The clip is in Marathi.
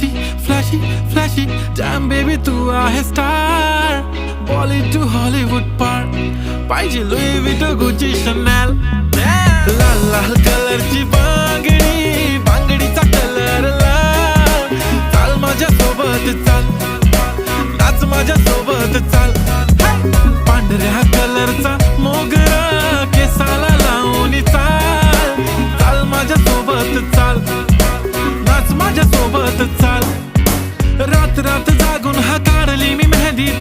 flashy flashy flashy damn baby तू आहे स्टार बॉलिवूड टू हॉलिवूड पार पाहिजे लुई विटो गुची शनेल लाल लाल कलरची बांगडी बांगडीचा कलर लाल चाल माझ्या सोबत चाल नाच माझ्या सोबत चाल